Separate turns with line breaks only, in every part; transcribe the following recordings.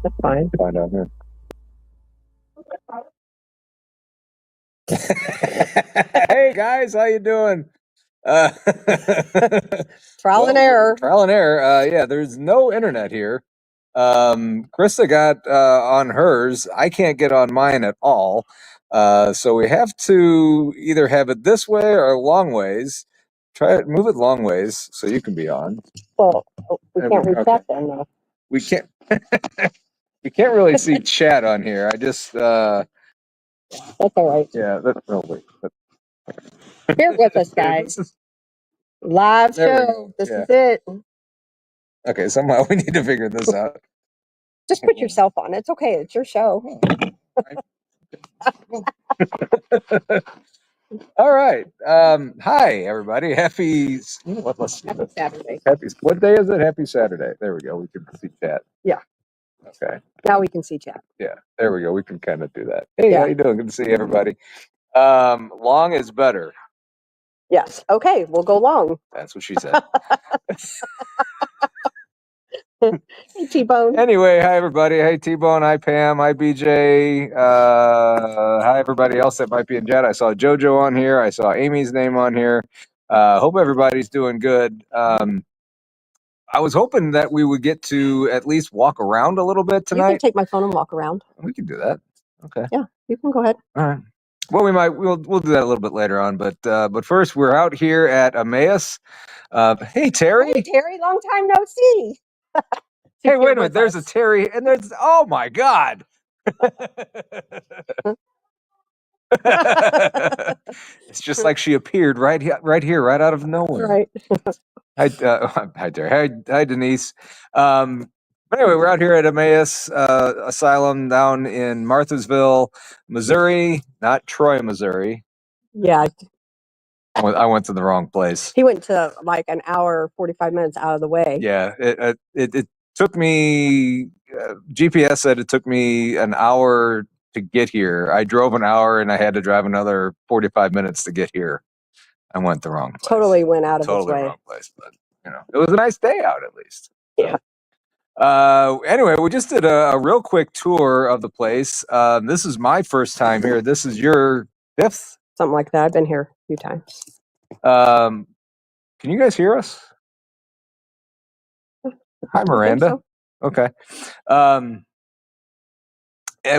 That's fine.
Find out here. Hey guys, how you doing?
Trial and error.
Trial and error. Yeah, there's no internet here. Krista got on hers. I can't get on mine at all. So we have to either have it this way or long ways. Try it, move it long ways so you can be on.
Well, we can't reach that then, though.
We can't. We can't really see chat on here. I just.
That's all right.
Yeah. Wait.
Bear with us, guys. Live show. This is it.
Okay, somehow we need to figure this out.
Just put yourself on. It's okay. It's your show.
All right. Hi, everybody. Happy. Let's see.
Happy Saturday.
What day is it? Happy Saturday. There we go. We can see chat.
Yeah.
Okay.
Now we can see chat.
Yeah. There we go. We can kind of do that. Hey,
Yeah.
how you doing? Good to see everybody. Long is better.
Yes. Okay. We'll go long.
That's what she said.
Hey, T-Bone.
Anyway, hi everybody. Hey T-Bone. Hi Pam. Hi BJ. Hi everybody else that might be in chat. I saw JoJo on here. I saw Amy's name on here. Hope everybody's doing good. I was hoping that we would get to at least walk around a little bit tonight.
You can take my phone and walk around.
We can do that. Okay.
Yeah, you can go ahead.
All right. Well, we'll do that a little bit later on, but first we're out here at Emmaus. Hey Terry.
Hey Terry, long time no see.
Hey, wait a minute. There's a Terry, and there's oh my God. It's just like she appeared right here, right out of nowhere.
Right.
Hi Terry. Hi Denise. But anyway, we're out here at Emmaus Asylum down in Marthasville, Missouri, not Troy, Missouri.
Yeah.
I went to the wrong place.
He went to like an hour, 45 minutes out of the way.
Yeah, it took me. GPS said it took me an hour to get here. I drove an hour and I had to drive another 45 minutes to get here. I went the wrong place.
Totally went out of his way.
Totally wrong place, but it was a nice day out at least.
Yeah.
Anyway, we just did a real quick tour of the place. This is my first time here. This is your fifth?
Something like that. I've been here a few times.
Can you guys hear us? Hi, Miranda.
So.
Okay. And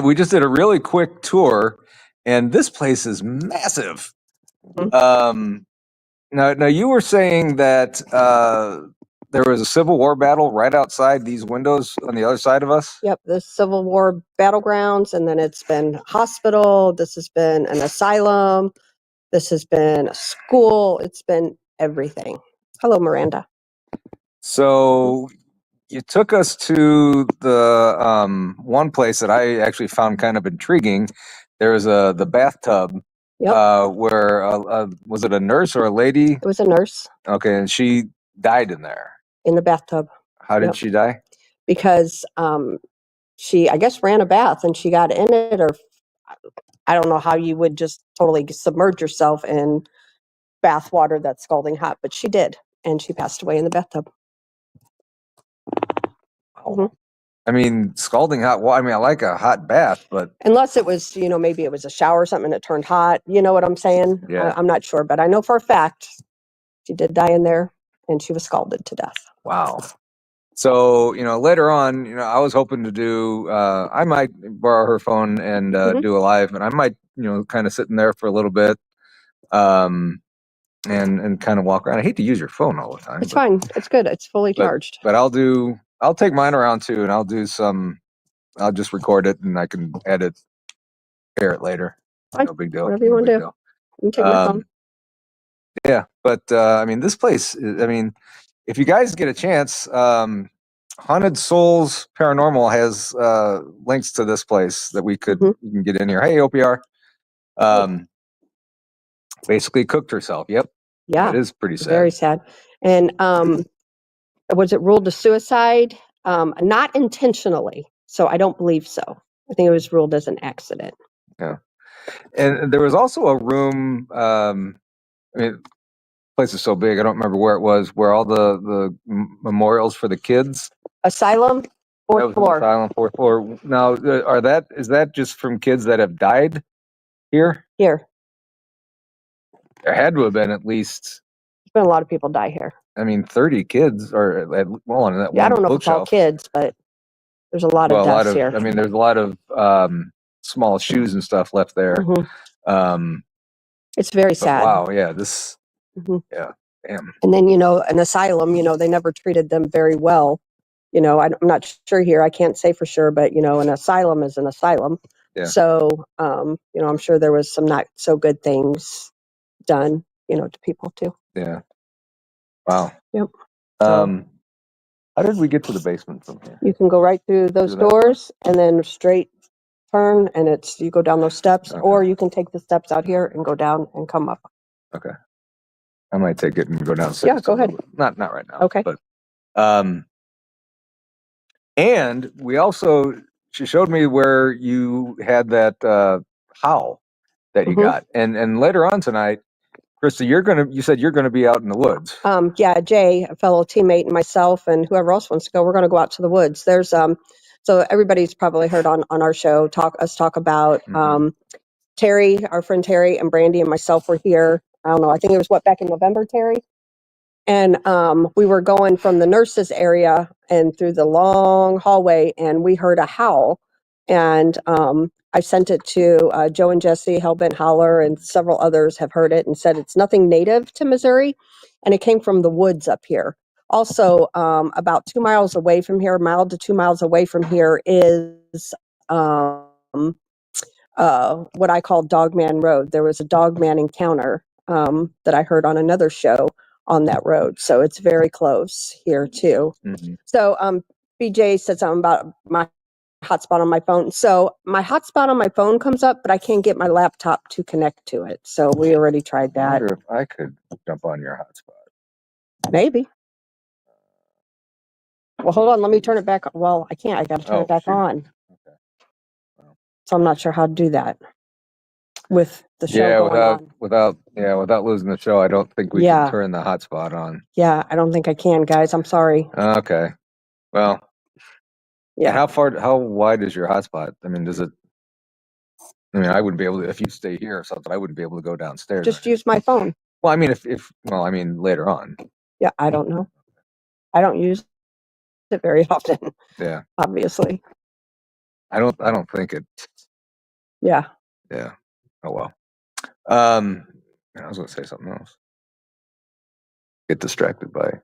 we just did a really quick tour, and this place is massive. Mm-hmm. Now you were saying that there was a Civil War battle right outside these windows on the other side of us?
Yep, the Civil War battlegrounds, and then it's been a hospital, this has been an asylum, this has been a school, it's been everything. Hello, Miranda.
So you took us to the one place that I actually found kind of intriguing. There was the bathtub. Yep. Where was it a nurse or a lady?
It was a nurse.
Okay, and she died in there.
In the bathtub.
How did she die?
Because she, I guess, ran a bath and she got in it, or I don't know how you would just totally submerge yourself in bath water that's scalding hot, but she did, and she passed away in the bathtub.
Mm-hmm. I mean, scalding hot water. I mean, I like a hot bath, but
unless it was, maybe it was a shower or something that turned hot. You know what I'm saying?
Yeah.
I'm not sure, but I know for a fact she did die in there, and she was scalded to death.
Wow. So, later on, I was hoping to do, I might borrow her phone and do a live, and I might, kind of sit in there for a little bit, and kind of walk around. I hate to use your phone all the time.
It's fine. It's good. It's fully charged.
But I'll take mine around too, and I'll just record it and I can air it later.
Fine.
No big deal.
Whatever you want to do. You can take my phone.
Yeah, but I mean, this place, if you guys get a chance, Haunted Soulz Paranormal has links to this place that you can get in here. Hey, OPR. Basically cooked herself. Yep.
Yeah.
It is pretty sad.
Very sad. And was it ruled a suicide? Not intentionally. So I don't believe so. I think it was ruled as an accident.
Yeah. And there was also a room, the place is so big, I don't remember where it was, where all the memorials for the kids.
Asylum?
That
Fourth
was an
floor.
asylum, fourth floor. Now, is that just from kids that have died here?
Here.
There had to have been at least,
There's been a lot of people die here.
I mean, 30 kids, or well, on that
Yeah, I
one
don't know if it's all
bookshelf.
kids, but there's a lot of deaths here.
I mean, there's a lot of small shoes and stuff left there.
Mhm. It's very
But
sad.
wow, yeah, this,
Mhm.
yeah, damn.
And then, an asylum, they never treated them very well. I'm not sure here. I can't say for sure, but, an asylum is an asylum.
Yeah.
So, I'm sure there was some not so good things done, to people too.
Yeah. Wow.
Yep.
How did we get to the basement from here?
You can go right through those
Through that
doors and then straight turn, and you go down those steps,
Okay.
or you can take the steps out here and go down and come up.
Okay. I might take it and go downstairs.
Yeah, go ahead.
Not right now.
Okay.
But and we also, she showed me where you had that howl that you
Mhm.
got, and later on tonight, Krista, you said you're gonna be out in the woods.
Yeah, Jay, a fellow teammate, and myself, and whoever else wants to go, we're going to go out to the woods. There's so everybody's probably heard on our show talk about
Mhm.
Terry, our friend Terry, and Brandy and myself were here. I don't know. I think it was back in November, Terry. And we were going from the nurses area and through the long hallway, and we heard a howl. And I sent it to Joe and Jesse, Hellbent Holler, and several others have heard it and said it's nothing native to Missouri, and it came from the woods up here. Also, about 2 miles away from here, a mile to 2 miles away from here, is what I call Dogman Road. There was a Dogman encounter that I heard on another show on that road. So it's very close here too.
Mhm.
So BJ said something about my hotspot on my phone. So my hotspot on my phone comes up, but I can't get my laptop to connect to it. So we already tried
I
that.
wonder if I could jump on your hotspot.
Maybe. Well, hold on. Let me turn it back. Well, I can't. I got to turn it back
shoot.
on.
Okay. Well.
So I'm not sure how to do that with the show going on.
Without losing the show, I don't think we
Yeah.
can turn the hotspot on.
Yeah, I don't think I can, guys. I'm sorry.
Okay. Well.
Yeah.
And how wide is your hotspot? I mean, I wouldn't be able to, if you stay here or something, I wouldn't be able to go downstairs.
Just use my phone.
Well, I mean, later on.
Yeah, I don't know. I don't use it very often.
Yeah.
Obviously.
I don't think it.
Yeah.
Yeah. Oh well. I was going to say something else. Get distracted by.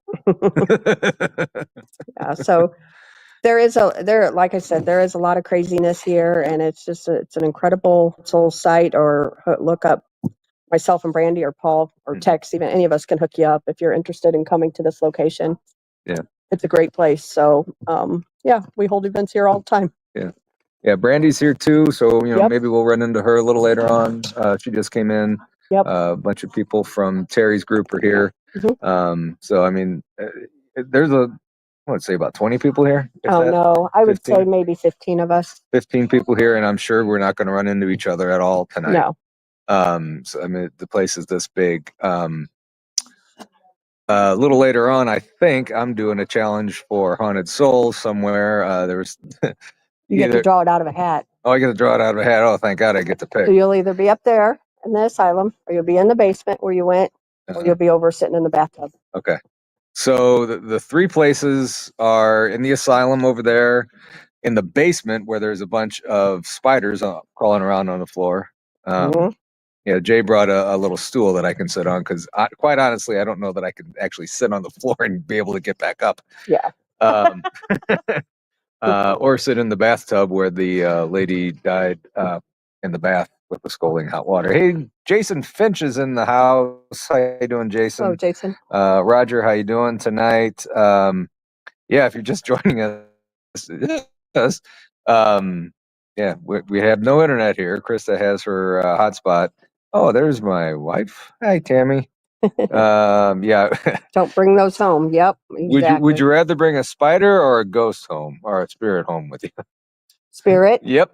Yeah. So like I said, there is a lot of craziness here, and it's an incredible soul site. Or look up myself and Brandy or Paul or text. Even any of us can hook you up if you're interested in coming to this location.
Yeah.
It's a great place. So yeah, we hold events here all the time.
Yeah. Yeah, Brandy's here too, so
Yep.
maybe we'll run into her a little later on. She just came in.
Yep.
A bunch of people from Terry's group are here.
Mhm.
So I mean, there's let's say about 20 people here.
Oh no, I would
15?
say maybe 15 of us.
15 people here, and I'm sure we're not going to run into each other at all tonight.
No.
So I mean, the place is this big. A little later on, I think I'm doing a challenge for Haunted Soulz somewhere. There was.
You get to draw it out of a hat.
Oh, I get to draw it out of a hat. Oh, thank God I get to pick.
So you'll either be up there in the asylum, or you'll be in the basement where you went, or you'll be over sitting in the bathtub.
Okay. So the three places are in the asylum over there, in the basement where there's a bunch of spiders crawling around on the floor. Yeah, Jay brought a little stool that I can sit on because, quite honestly, I don't know that I can actually sit on the floor and be able to get back up.
Yeah.
Or sit in the bathtub where the lady died in the bath with the scalding hot water. Hey, Jason Finch is in the house. How you doing, Jason?
Hello, Jason.
Roger, how you doing tonight? Yeah, if you're just joining us, yeah, we have no internet here. Krista has her hotspot. Oh, there's my wife. Hi, Tammy. Yeah.
Don't bring those home. Yep. Exactly.
Would you rather bring a spider or a ghost home or a spirit home with you?
Spirit?
Yep.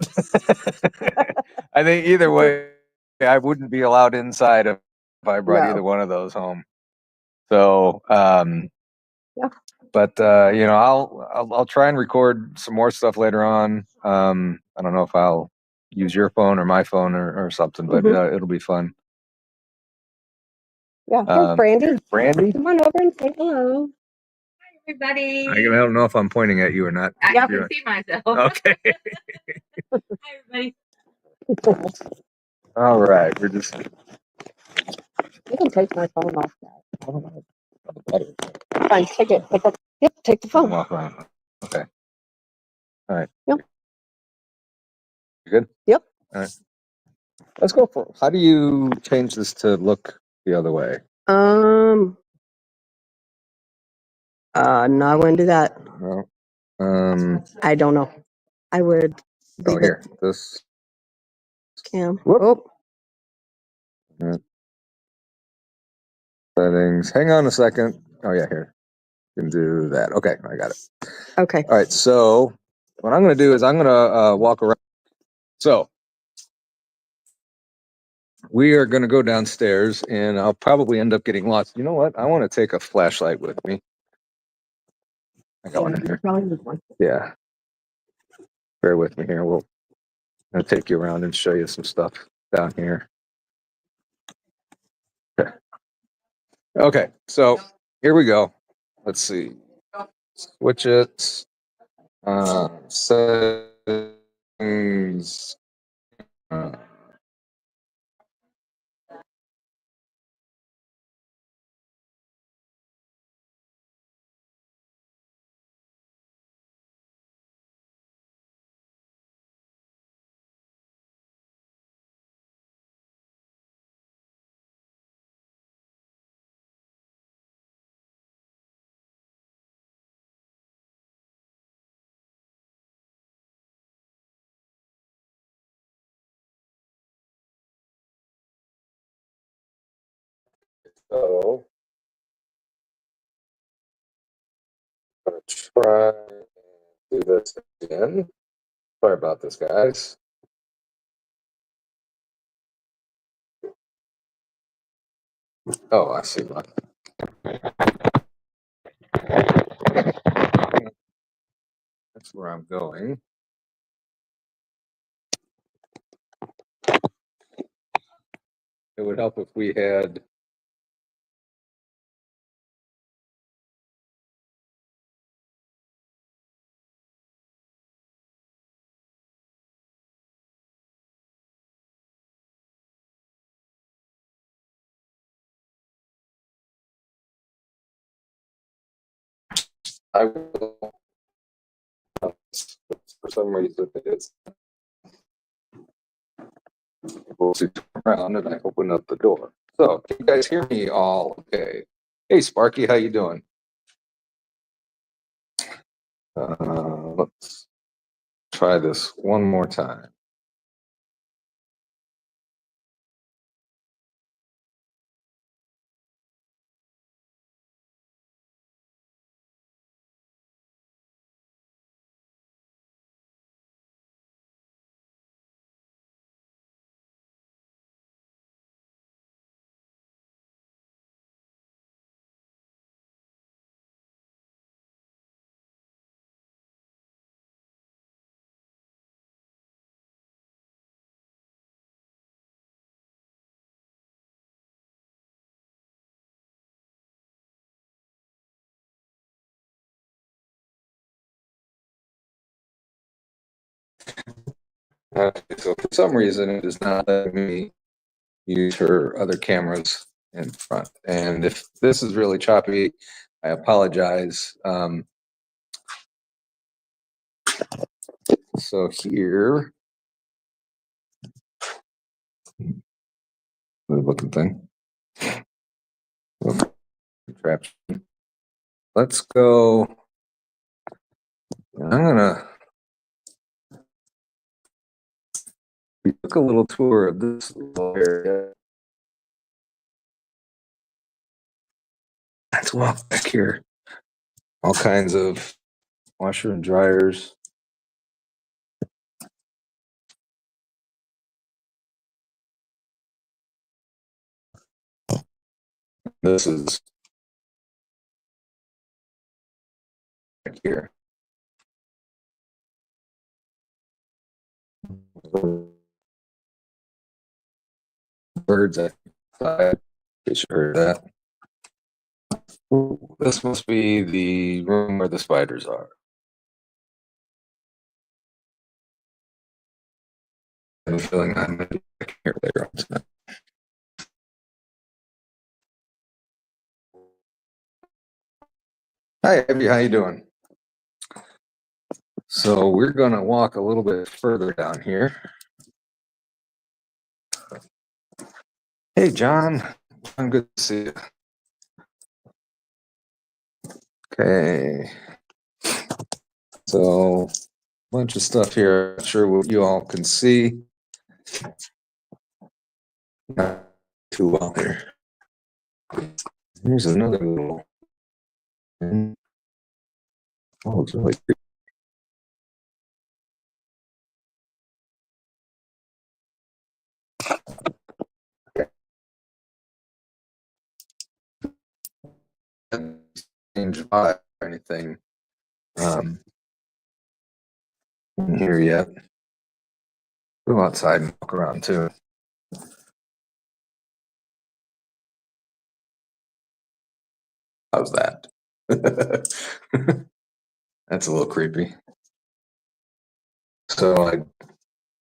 I think either way, I wouldn't be allowed inside if I brought either one of those home. So,
yeah.
But I'll try and record some more stuff later on. I don't know if I'll use your phone or my phone or something, but it'll be fun.
Yeah, here's Brandy.
Here's Brandy.
Come on over and say hello.
Hi, everybody.
I don't know if I'm pointing at you or not.
I can see myself.
Okay.
Hi, everybody.
All right. We're just.
You can take my phone off that. Fine, take it. Yep, take the phone.
Walk around. Okay. All right.
Yep.
You good?
Yep.
All right. Let's go for it. How do you change this to look the other way?
No, I wouldn't do that.
No.
I don't know. I would
Oh,
leave
here.
it.
This.
Cam.
Whoop.
Oh,
Yeah. Settings. Hang on a second. Oh yeah, here. You can do that. Okay, I got it.
okay.
All right. So what I'm going to do is I'm going to walk around. So we are going to go downstairs, and I'll probably end up getting lost. You know what? I want to take a flashlight with me. I got one in here. Yeah. Bear with me here. I'll take you around and show you some stuff down here. Okay, so here we go. Let's see. Switch it. Settings. So I'm gonna try and do this again. Sorry about this, guys. Oh, I see. That's where I'm going. It would help if we had. I will. For some reason, it's. We'll see around, and I open up the door. So, can you guys hear me all? Okay. Hey, Sparky, how you doing? Let's try this one more time. Okay, so for some reason, it is not letting me use her other cameras in front. And if this is really choppy, I apologize. So here, good looking thing. Contraption. Let's go. I'm gonna. We took a little tour of this little area. Let's walk back here. All kinds of washer and dryers. This is here. Birds, I should heard that. Ooh, this must be the room where the spiders are. I have a feeling I'm going to be back here later on tonight. Hi, Abby, how you doing? So we're going to walk a little bit further down here. Hey, John. I'm good to see you. Okay. So, a bunch of stuff here. I'm sure what you all can see. Not too well here. Here's another little. Oh, it's really creepy. Change vibe or anything in here yet. Go outside and walk around too. How's that? That's a little creepy. So I'm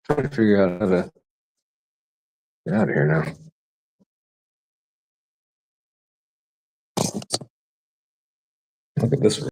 trying to figure out how to get out of here now. Look at this.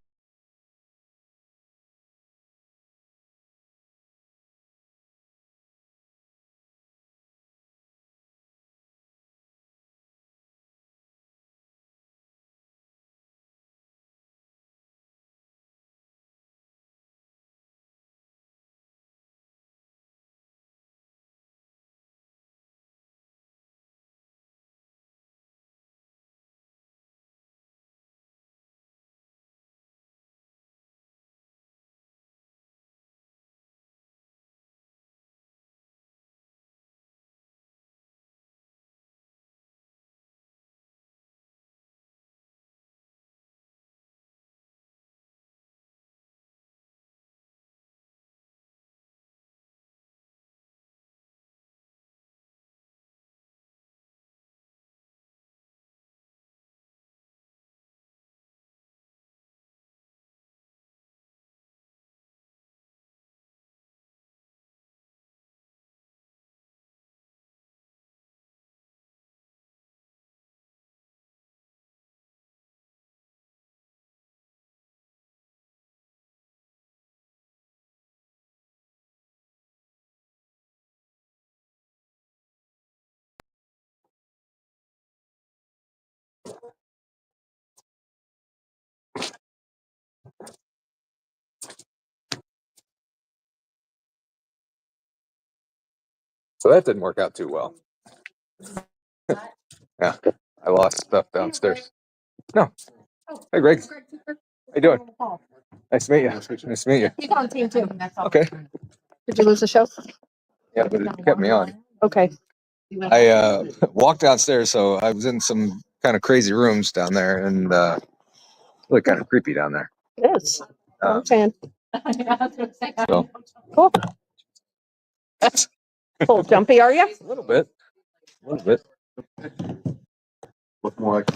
So that didn't work out too well. Yeah, I lost stuff downstairs. No. Hey, Greg. How you doing? Nice to meet you. Nice to meet you.
He's on team too.
Okay.
Did you lose the show?
Yeah, but it kept me on.
Okay.
I walked downstairs, so I was in some kind of crazy rooms down there, and really kind of creepy down there.
It is.
Um,
I'm saying.
So
Cool. Cool. Jumpy, are you?
a little bit. Look more like.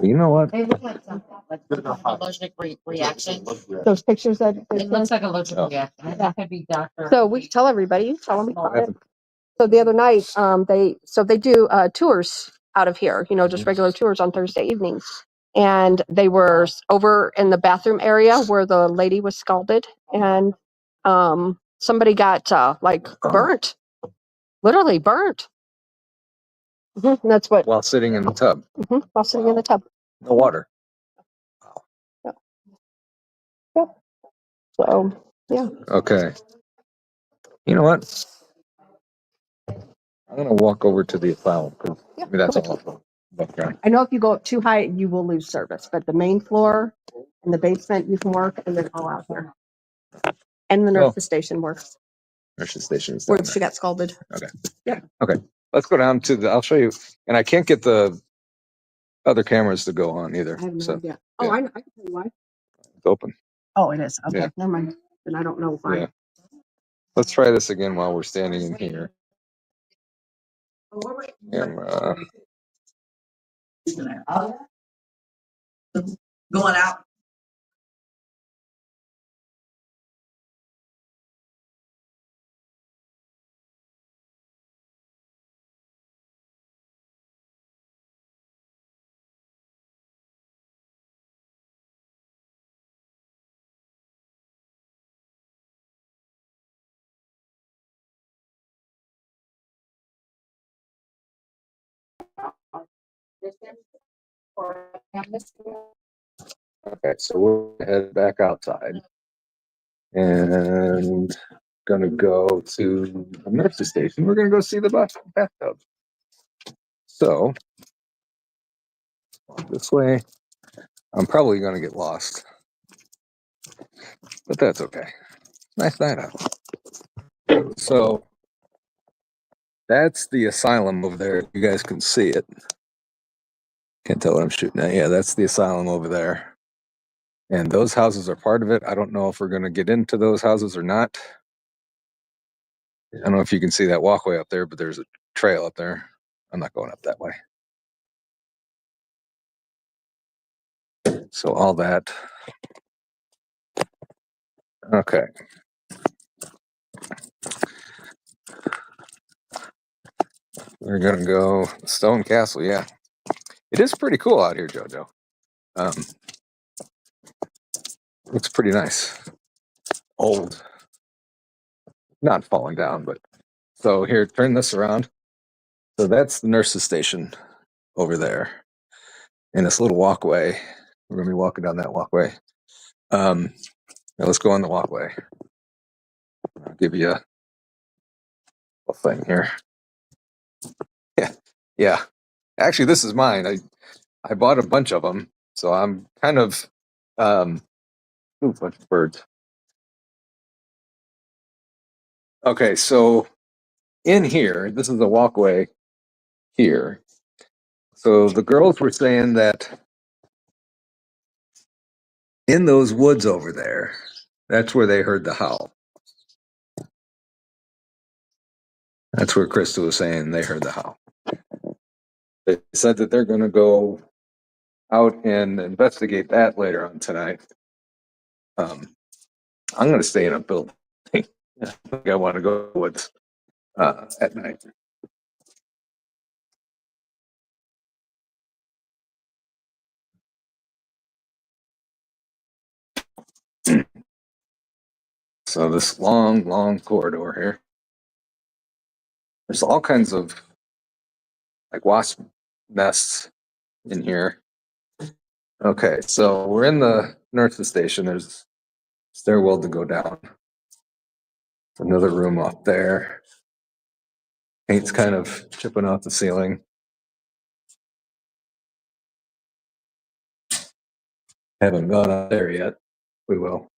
You know what?
They look like something, like allergic reaction.
Those pictures that.
It looks like allergic
Oh.
reaction. That could be doctor.
So we tell everybody. Tell them about it.
Happened?
So the other night, they do tours out of here. You know, just regular tours on Thursday evenings. And they were over in the bathroom area where the lady was scalded, and somebody got burnt, literally burnt. And that's what
While sitting in the tub.
while sitting in the tub.
The water.
Yep. So yeah.
Okay. You know what? I'm gonna walk over to the asylum because that's all.
I know if you go up too high, you will lose service, but the main floor and the basement, you can work, and then all out here. And the nurse's station works.
Nurse's station is
Where
down
she
there.
got scalded.
Okay.
Yeah.
Okay. Let's go down to the. I'll show you. And I can't get the other cameras to go on either.
I have no
So
idea.
yeah.
Oh, I can tell you why.
open.
Oh, it is. Okay,
Yeah.
never mind. Then I don't know why.
Yeah. Let's try this again while we're standing in here. Camera.
Going out.
Okay, so we're head back outside and gonna go to the nurse's station. We're gonna go see the bathtub. So this way, I'm probably gonna get lost, but that's okay. Nice night out. So that's the asylum over there. You guys can see it. Can't tell what I'm shooting at. Yeah, that's the asylum over there. And those houses are part of it. I don't know if we're gonna get into those houses or not. I don't know if you can see that walkway up there, but there's a trail up there. I'm not going up that way. So all that. Okay. We're gonna go Stone Castle. Yeah, it is pretty cool out here, JoJo. Looks pretty nice. Old, not falling down, but so here, turn this around. So that's the nurse's station over there, and this little walkway. We're gonna be walking down that walkway. Now let's go on the walkway. I'll give you a thing here. Yeah, yeah. Actually, this is mine. I bought a bunch of them, so I'm kind of ooh, bunch of birds. Okay, so in here, this is a walkway here. So the girls were saying that in those woods over there, that's where they heard the howl. That's where Krista was saying they heard the howl. They said that they're going to go out and investigate that later on tonight. I'm going to stay in a building. I think I want to go woods at night. So this long, long corridor here. There's all kinds of like wasp nests in here. Okay, so we're in the nurse's station. There's a stairwell to go down. Another room up there. Paint's kind of chipping off the ceiling. Haven't gone up there yet. We will.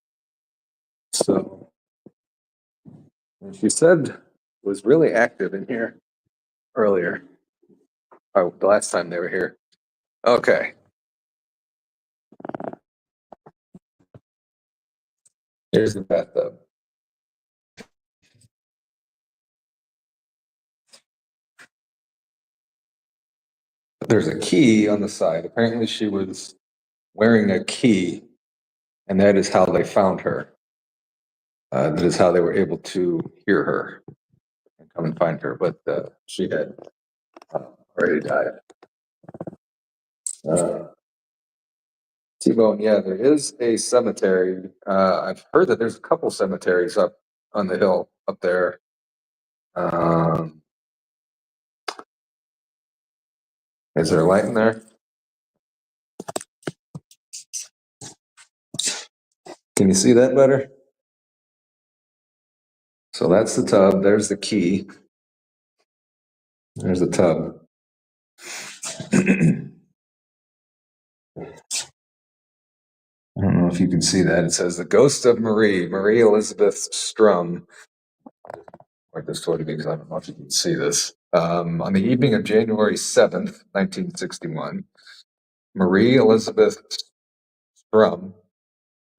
So, and she said was really active in here earlier. Oh, the last time they were here. Okay. Here's the bathtub. There's a key on the side. Apparently she was wearing a key, and that is how they found her. That is how they were able to hear her and come and find her. But she had already died. T-Bone, yeah, there is a cemetery. I've heard that there's a couple cemeteries up on the hill up there. Is there a light in there? Can you see that better? So that's the tub. There's the key. There's the tub. I don't know if you can see that. It says the ghost of Marie Elizabeth Strum. Write this toward you because I don't know if you can see this. On the evening of January 7th, 1961, Marie Elizabeth Strum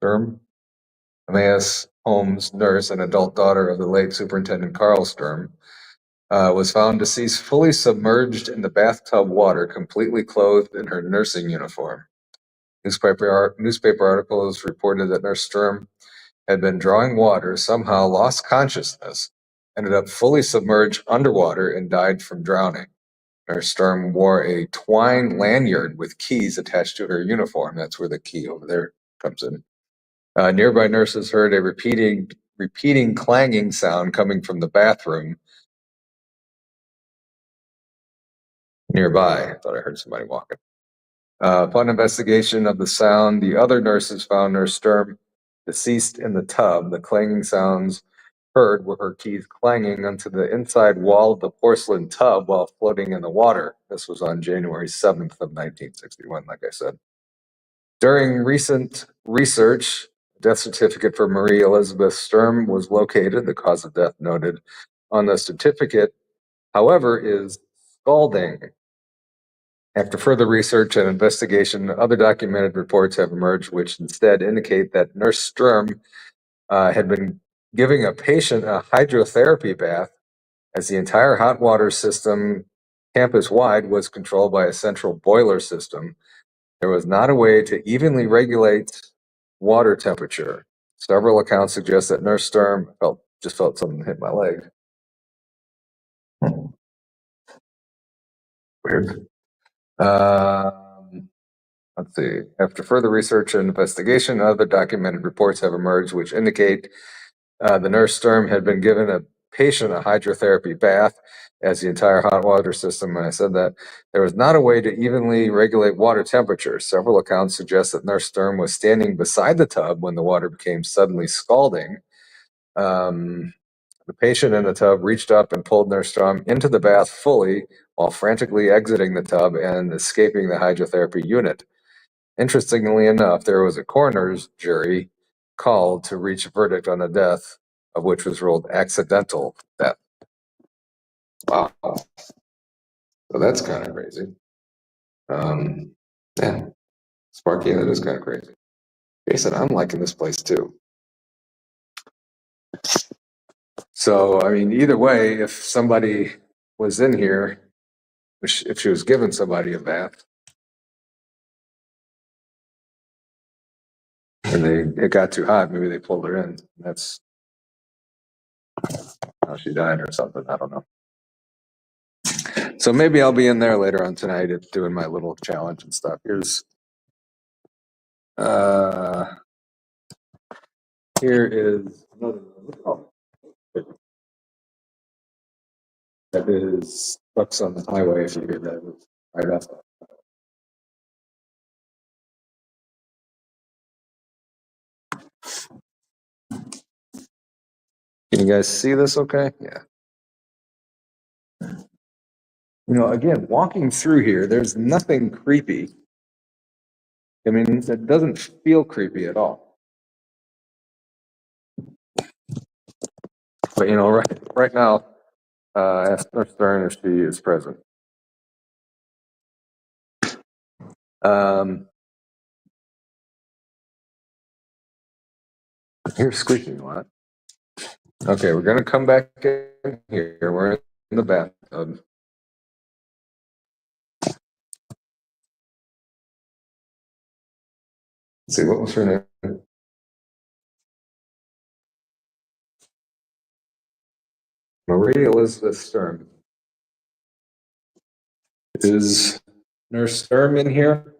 Sturm. Emmaus Holmes, nurse and adult daughter of the late Superintendent Carl Sturm, was found deceased fully submerged in the bathtub water, completely clothed in her nursing uniform. Newspaper articles reported that Nurse Sturm had been drawing water, somehow lost consciousness, ended up fully submerged underwater, and died from drowning. Nurse Sturm wore a twine lanyard with keys attached to her uniform. That's where the key over there comes in. Nearby nurses heard a repeating clanging sound coming from the bathroom nearby. I thought I heard somebody walking. Upon investigation of the sound, the other nurses found Nurse Sturm deceased in the tub. The clanging sounds heard were her keys clanging onto the inside wall of the porcelain tub while floating in the water. This was on January 7th of 1961, like I said. During recent research, a death certificate for Marie Elizabeth Sturm was located. The cause of death noted on the certificate, however, is scalding. After further research and investigation, other documented reports have emerged which instead indicate that Nurse Sturm had been giving a patient a hydrotherapy bath, as the entire hot water system campus-wide was controlled by a central boiler system. There was not a way to evenly regulate water temperature. Several accounts suggest that Nurse Sturm just felt something hit my leg. Weird. Let's see. After further research and investigation, other documented reports have emerged which indicate the Nurse Sturm had been given a patient a hydrotherapy bath, as the entire hot water system, and I said that there was not a way to evenly regulate water temperature. Several accounts suggest that Nurse Sturm was standing beside the tub when the water became suddenly scalding. The patient in the tub reached up and pulled Nurse Sturm into the bath fully while frantically exiting the tub and escaping the hydrotherapy unit. Interestingly enough, there was a coroner's jury called to reach a verdict on the death, of which was ruled accidental death. Wow. So that's kind of crazy. Yeah, Sparky, that is kind of crazy. Jason, I'm liking this place too. So, I mean, either way, if somebody was in here, if she was giving somebody a bath, and it got too hot, maybe they pulled her in. That's how she died or something. I don't know. So maybe I'll be in there later on tonight doing my little challenge and stuff. Here is another one. That is trucks on the highway, if you hear that. Right up. Can you guys see this okay? Yeah. You know, again, walking through here, there's nothing creepy. I mean, it doesn't feel creepy at all. But, you know, right now, ask Nurse Stern if she is present. Here's squeaking a lot. Okay, we're gonna come back in here. We're in the bathtub. Let's see, what was her name? Marie Elizabeth Sturm. Is Nurse Sturm in here?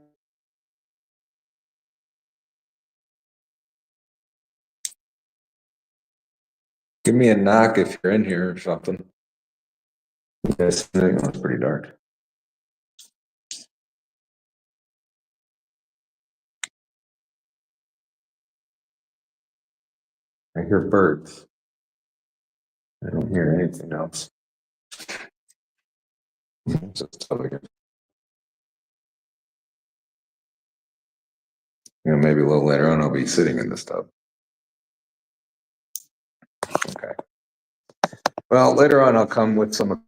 Give me a knock if you're in here or something. Yes, it's pretty dark. I hear birds. I don't hear anything else. Just again. You know, maybe a little later on I'll be sitting in this tub. Okay. Well, later on I'll come with some,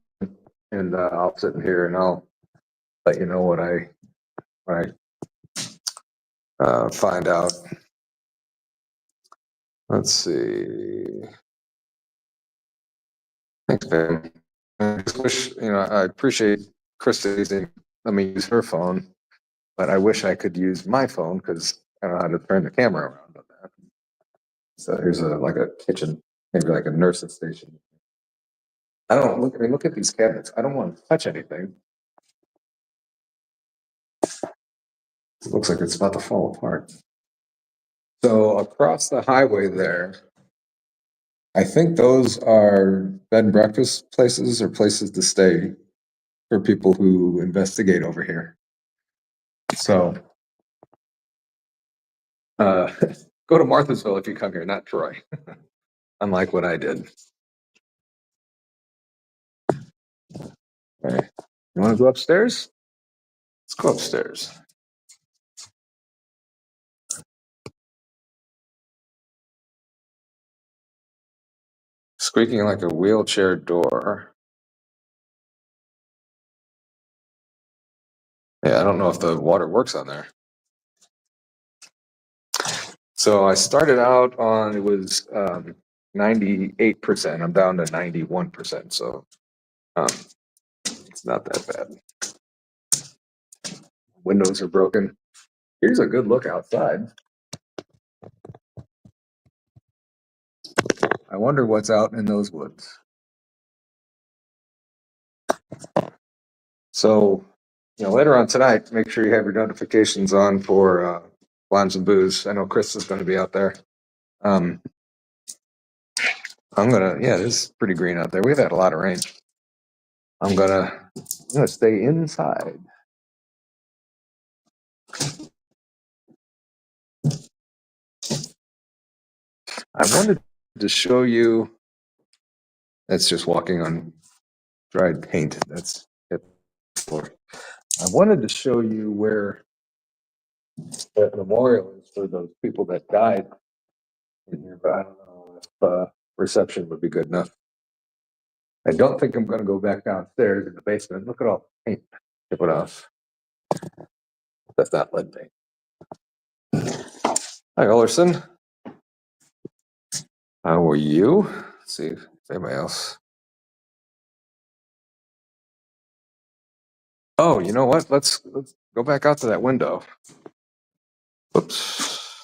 and I'll sit in here and I'll let you know what I find out. Let's see. Thanks, Ben. I just wish, I appreciate Krista let me use her phone, but I wish I could use my phone because I don't know how to turn the camera around on that. So here's like a kitchen, maybe like a nurse's station. Look at these cabinets. I don't want to touch anything. It looks like it's about to fall apart. So across the highway there, I think those are bed and breakfast places or places to stay for people who investigate over here. So go to Marthasville if you come here, not Troy. Unlike what I did. All right. You want to go upstairs? Let's go upstairs. Squeaking like a wheelchair door. Yeah, I don't know if the water works on there. So I started out on, it was 98%. I'm down to 91%. So it's not that bad. Windows are broken. Here's a good look outside. I wonder what's out in those woods. So, later on tonight, make sure you have your notifications on for Limes and Booze. I know Chris is going to be out there. I'm this is pretty green out there. We've had a lot of rain. I'm gonna stay inside. I wanted to show you. That's just walking on dried paint. That's it. I wanted to show you where that memorial is for those people that died in here, but I don't know if reception would be good enough. I don't think I'm going to go back downstairs in the basement. Look at all the paint. What else? That's not lead paint. Hi, Ollerson. How are you? Let's see if anybody else. Oh, you know what? Let's go back out to that window. Whoops.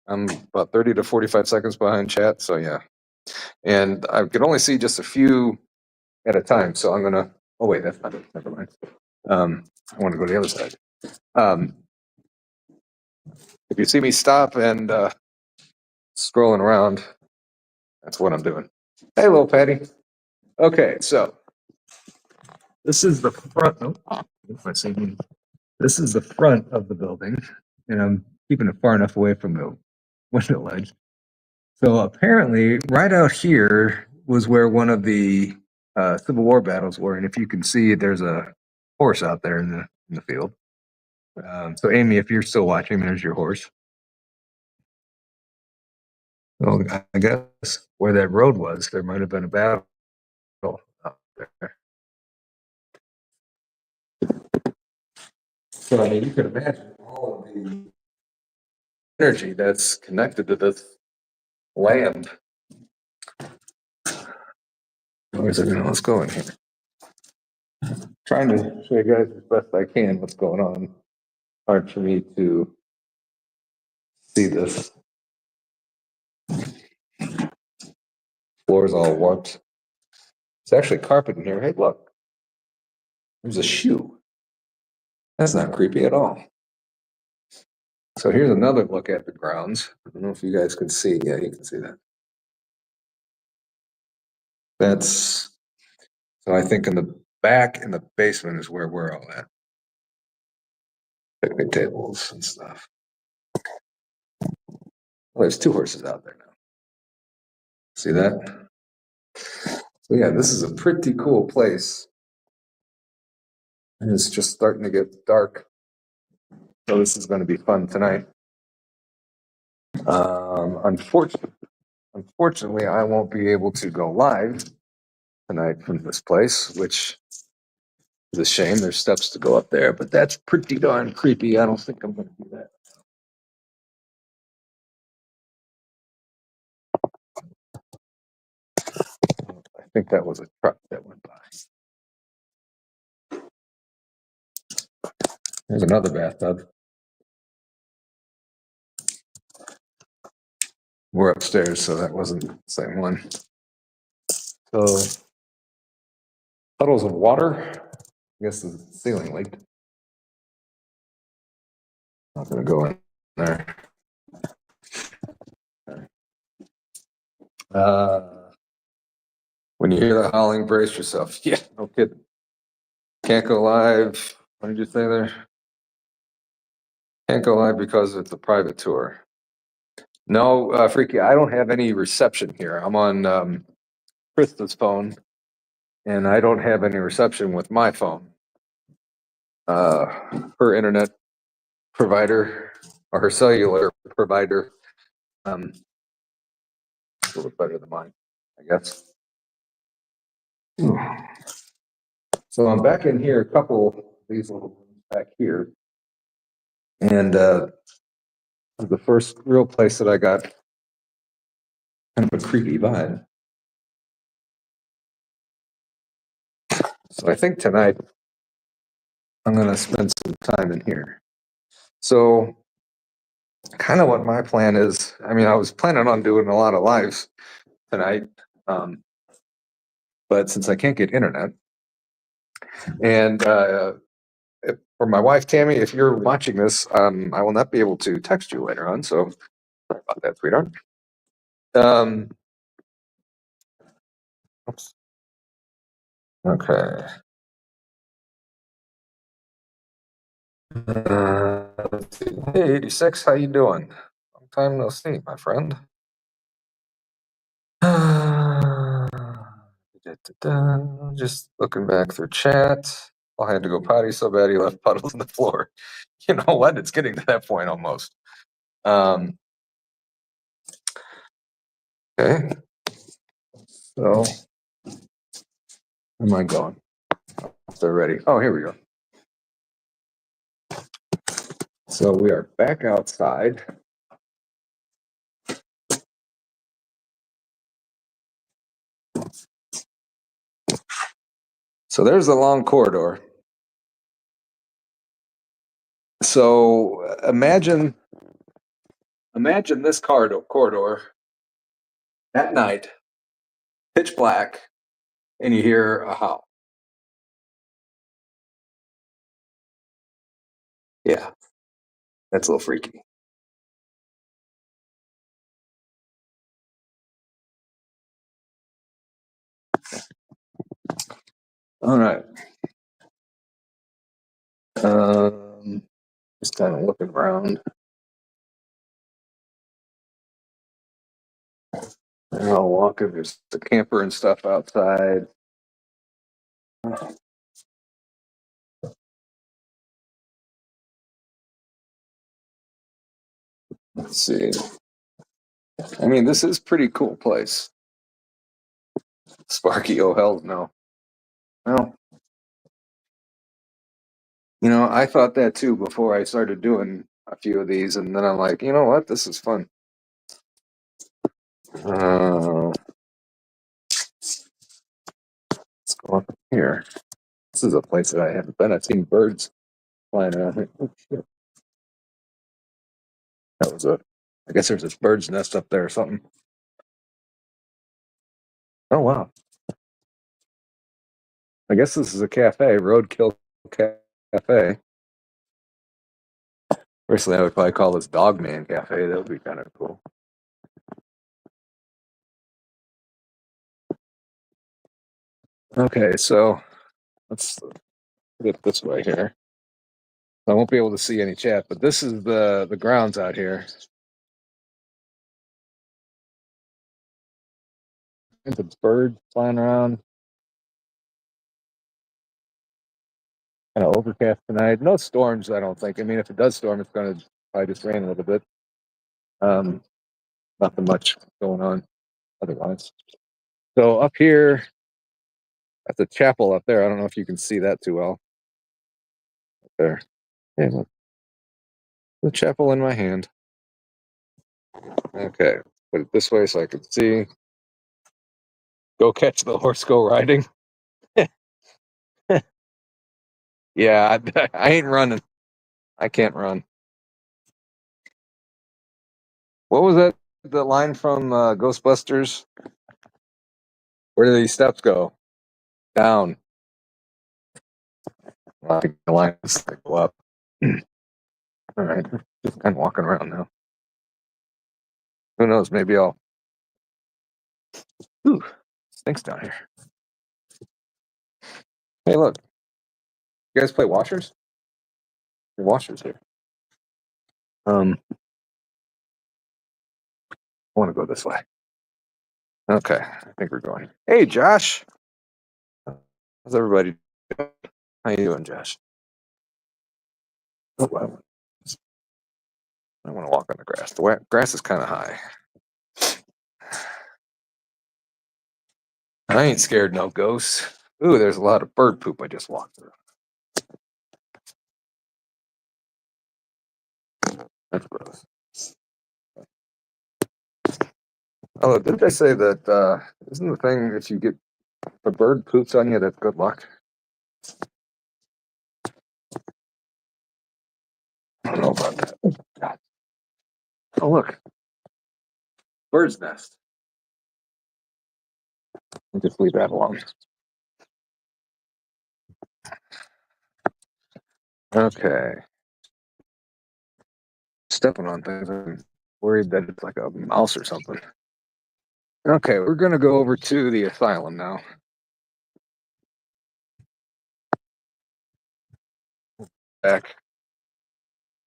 I'm about 30 to 45 seconds behind chat, so yeah. And I can only see just a few at a time, so I'm gonna. Oh wait, that's not it. Never mind. I want to go to the other side. If you see me stop and scrolling around, that's what I'm doing. Hey, little Patty. Okay, so this is the front. This is the front of the building, and I'm keeping it far enough away from the window ledge. So apparently, right out here was where one of the Civil War battles were, and if you can see, there's a horse out there in the field. So Amy, if you're still watching, there's your horse. Well, I guess where that road was, there might have been a battle out there. So I mean, you can imagine all of the energy that's connected to this land. Where's it? Let's go in here. Trying to show you guys as best I can what's going on. Hard for me to see this. Floor's all warped. It's actually carpet in here. Hey, look. There's a shoe. That's not creepy at all. So here's another look at the grounds. I don't know if you guys can see. Yeah, you can see that. That's, so I think in the back in the basement is where we're all at. Picnic tables and stuff. Well, there's two horses out there now. See that? So yeah, this is a pretty cool place. And it's just starting to get dark. So this is going to be fun tonight. Unfortunately, I won't be able to go live tonight from this place, which It's a shame there's steps to go up there, but that's pretty darn creepy. I don't think I'm going to do that. I think that was a truck that went by. There's another bathtub. We're upstairs, so that wasn't the same one. So, puddles of water. I guess the ceiling leaked. Not going to go in there. When you hear the howling, brace yourself. Yeah, no kidding. Can't go live. What did you say there? Can't go live because it's a private tour. No, Freaky, I don't have any reception here. I'm on Krista's phone, and I don't have any reception with my phone. Her internet provider, or her cellular provider, a little better than mine, I guess. So I'm back in here, a couple of these little rooms back here. And the first real place that I got kind of a creepy vibe. So I think tonight I'm going to spend some time in here. So kind of what my plan is, I mean, I was planning on doing a lot of lives tonight, but since I can't get internet, and for my wife, Tammy, if you're watching this, I will not be able to text you later on, so sorry about that, sweetheart. Oops. Okay. Let's see. Hey, 86, how you doing? Long time no see, my friend. Just looking back through chat. I had to go potty so bad he left puddles on the floor. You know what? It's getting to that point almost. Okay. So, where am I going? They're ready. Oh, here we go. So we are back outside. So there's the long corridor. So imagine this corridor at night, pitch black, and you hear a howl. Yeah, that's a little freaky. All right. Just kind of looking around. And I'll walk if there's the camper and stuff outside. Let's see. I mean, this is pretty cool place. Sparky, oh hell no. Well, you know, I thought that too before I started doing a few of these, and then I'm like, you know what, this is fun. Let's go up here. This is a place that I haven't been. I've seen birds flying around here. Oh, shit. That was I guess there's this bird's nest up there or something. Oh, wow. I guess this is a cafe, Roadkill Cafe. Personally, I would probably call this Dogman Cafe. That would be kind of cool. Okay, so let's put it this way here. I won't be able to see any chat, but this is the grounds out here. There's a bird flying around. Kind of overcast tonight. No storms, I don't think. I mean, if it does storm, it's going to probably just rain a little bit. Nothing much going on otherwise. So up here, that's a chapel up there. I don't know if you can see that too well. there. Hey, look, the chapel in my hand. Okay, put it this way so I can see. Go catch the horse, go riding. Yeah, I ain't running. I can't run. What was that? The line from Ghostbusters? Where do these steps go? Down. I think the lines go up. All right, just kind of walking around now. Who knows? Maybe I'll. Ooh, stinks down here. Hey, look. You guys play washers? Your washers here. I want to go this way. Okay, I think we're going. Hey, Josh. How's everybody doing? How you doing, Josh? Oh, I want to walk on the grass. The grass is kind of high. I ain't scared no ghosts. Ooh, there's a lot of bird poop I just walked through. That's gross. Oh, didn't I say that, isn't the thing if you get a bird poops on you, that's good luck? I don't know about that. Oh, God. Oh, look. Bird's nest. I'll just leave that alone. Okay. Stepping on things. I'm worried that it's like a mouse or something. Okay, we're going to go over to the asylum now. Back.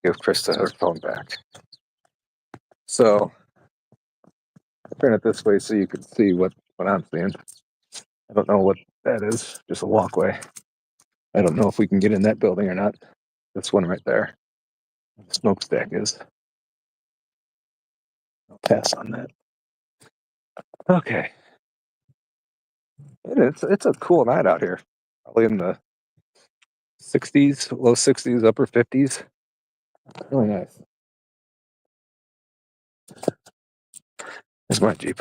Give Krista her phone back. So, turn it this way so you can see what I'm seeing. I don't know what that is. Just a walkway. I don't know if we can get in that building or not. This one right there. The smokestack is. I'll pass on that. Okay. It's a cool night out here. Probably in the 60s, low 60s, upper 50s. Really nice. There's my Jeep.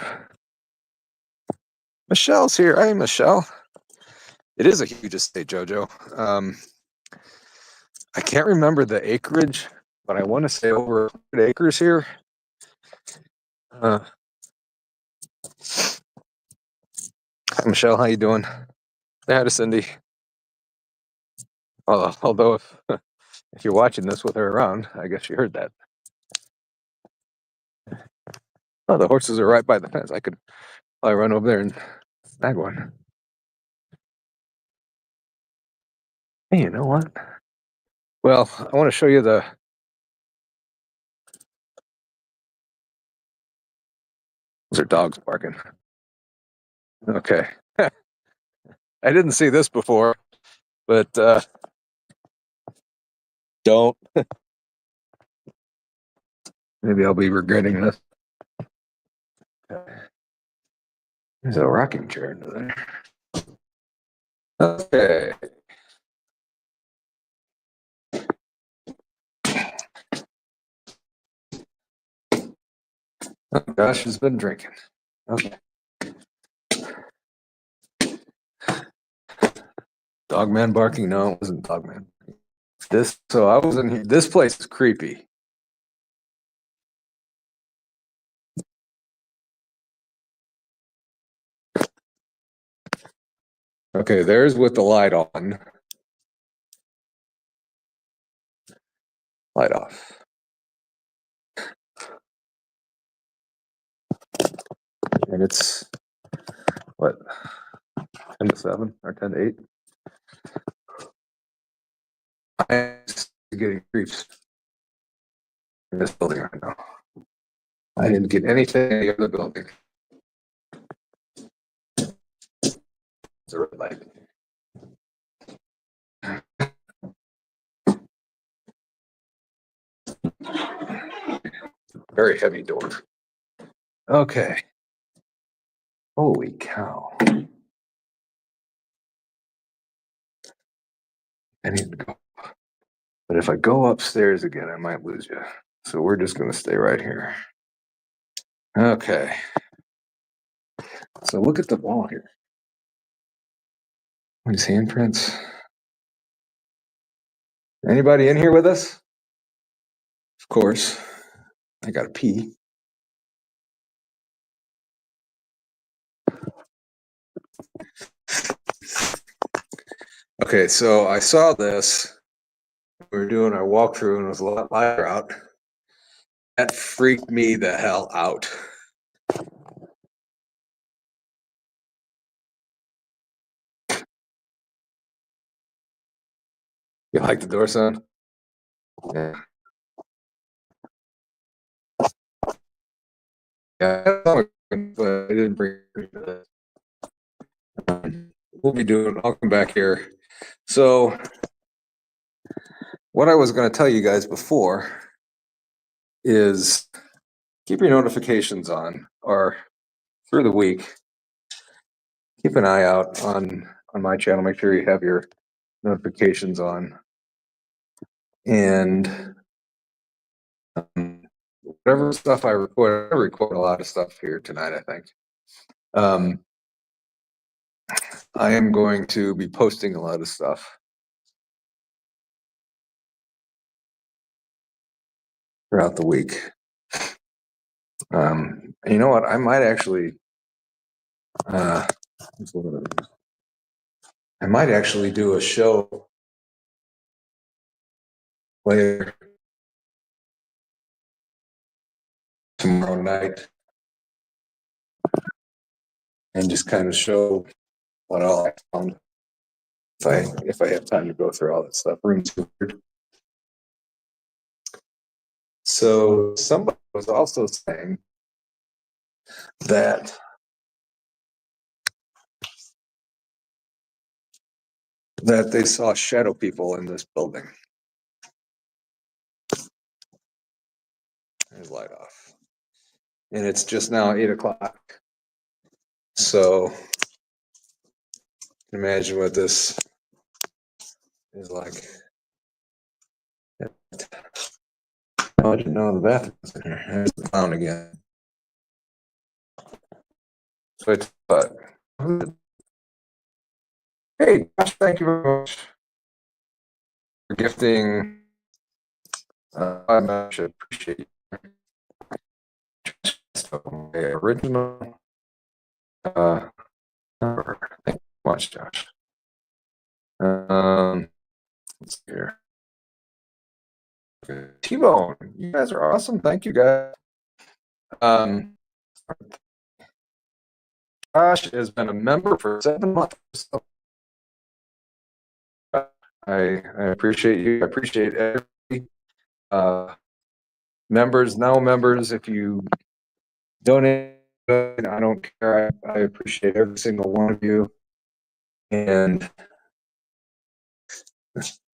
Michelle's here. Hey, Michelle. It is a huge estate, Jojo. I can't remember the acreage, but I want to say over 100 acres here. Hi, Michelle. How you doing? Say hi to Cindy. Although if you're watching this with her around, I guess you heard that. Oh, the horses are right by the fence. I could probably run over there and snag one. Hey, you know what? Well, I want to show you those are dogs barking. Okay. I didn't see this before, but don't. Maybe I'll be regretting this. There's a rocking chair under there. Okay. Oh gosh, she's been drinking. Okay. Dogman barking? No, it wasn't Dogman. So I was in here. This place is creepy. Okay, there's with the light on. Light off. And it's what? 10 to 7 or 10 to 8. I'm getting creeps in this building right now. I didn't get anything in the other building. It's a red light. Very heavy door. Okay. Holy cow. I need to go. But if I go upstairs again, I might lose you. So we're just going to stay right here. Okay. So look at the wall here. These handprints. Anybody in here with us? Of course. I got to pee. Okay, so I saw this. We were doing our walkthrough and it was a lot lighter out. That freaked me the hell out. You like the door sound? Yeah. Yeah, but I didn't bring it to this. We'll be doing, I'll come back here. So, what I was going to tell you guys before is keep your notifications on, or through the week. Keep an eye out on my channel. Make sure you have your notifications on. And whatever stuff I record a lot of stuff here tonight, I think. I am going to be posting a lot of stuff throughout the week. And you know what? I might actually, I might actually do a show later tomorrow night and just kind of show what all I found. If I have time to go through all that stuff. Room's weird. So somebody was also saying that they saw shadow people in this building. There's light off. And it's just now 8 o'clock. So imagine what this is like. Oh, I didn't know the bathroom's in here. There's the clown again. So I thought, hey, Josh, thank you very much for gifting. I should appreciate you. Original. Thank you much, Josh. Let's see here. T-Bone, you guys are awesome. Thank you, guys. Josh has been a member for 7 months. So I appreciate you. I appreciate every members, now members. If you donate, I don't care. I appreciate every single one of you. And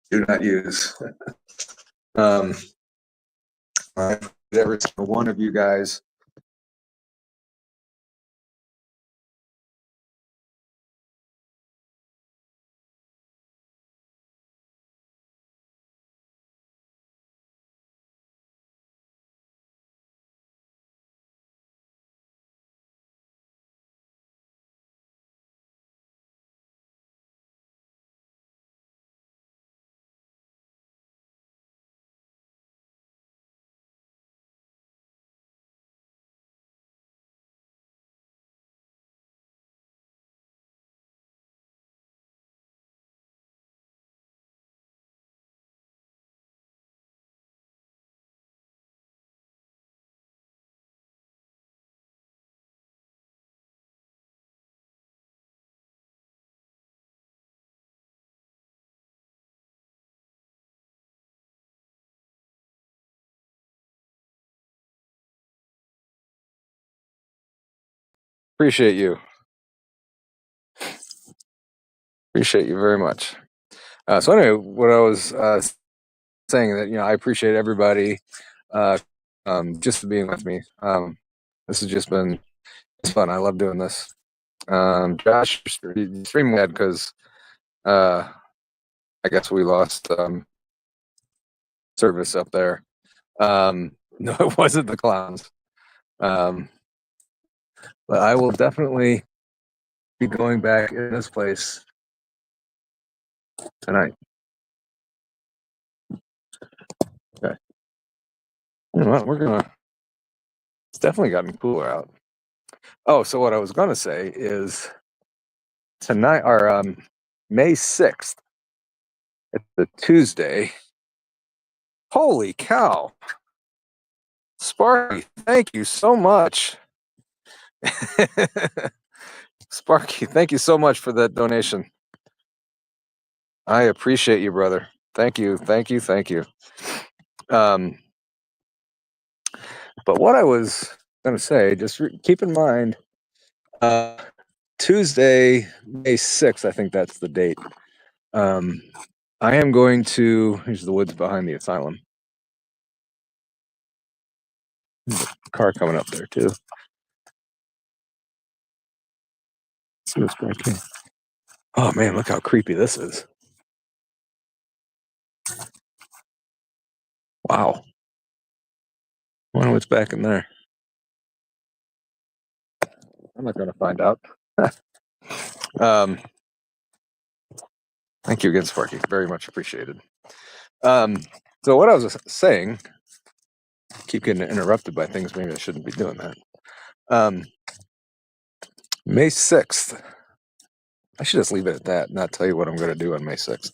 do not use. I appreciate every single one of you guys. Appreciate you. Appreciate you very much. So anyway, what I was saying that, I appreciate everybody just being with me. This has just been fun. I love doing this. Josh, extremely mad because I guess we lost service up there. No, it wasn't the clowns. But I will definitely be going back in this place tonight. Okay. You know what? It's definitely gotten cooler out. Oh, so what I was going to say is tonight, or May 6th, it's the Tuesday. Holy cow. Sparky, thank you so much. Sparky, thank you so much for that donation. I appreciate you, brother. Thank you. But what I was going to say, just keep in mind, Tuesday, May 6th, I think that's the date. I am going to, here's the woods behind the asylum. There's a car coming up there too. See what's back here. Oh man, look how creepy this is. Wow. I wonder what's back in there. I'm not going to find out. Thank you again, Sparky. Very much appreciated. So what I was saying, keep getting interrupted by things. Maybe I shouldn't be doing that. May 6th. I should just leave it at that and not tell you what I'm going to do on May 6th.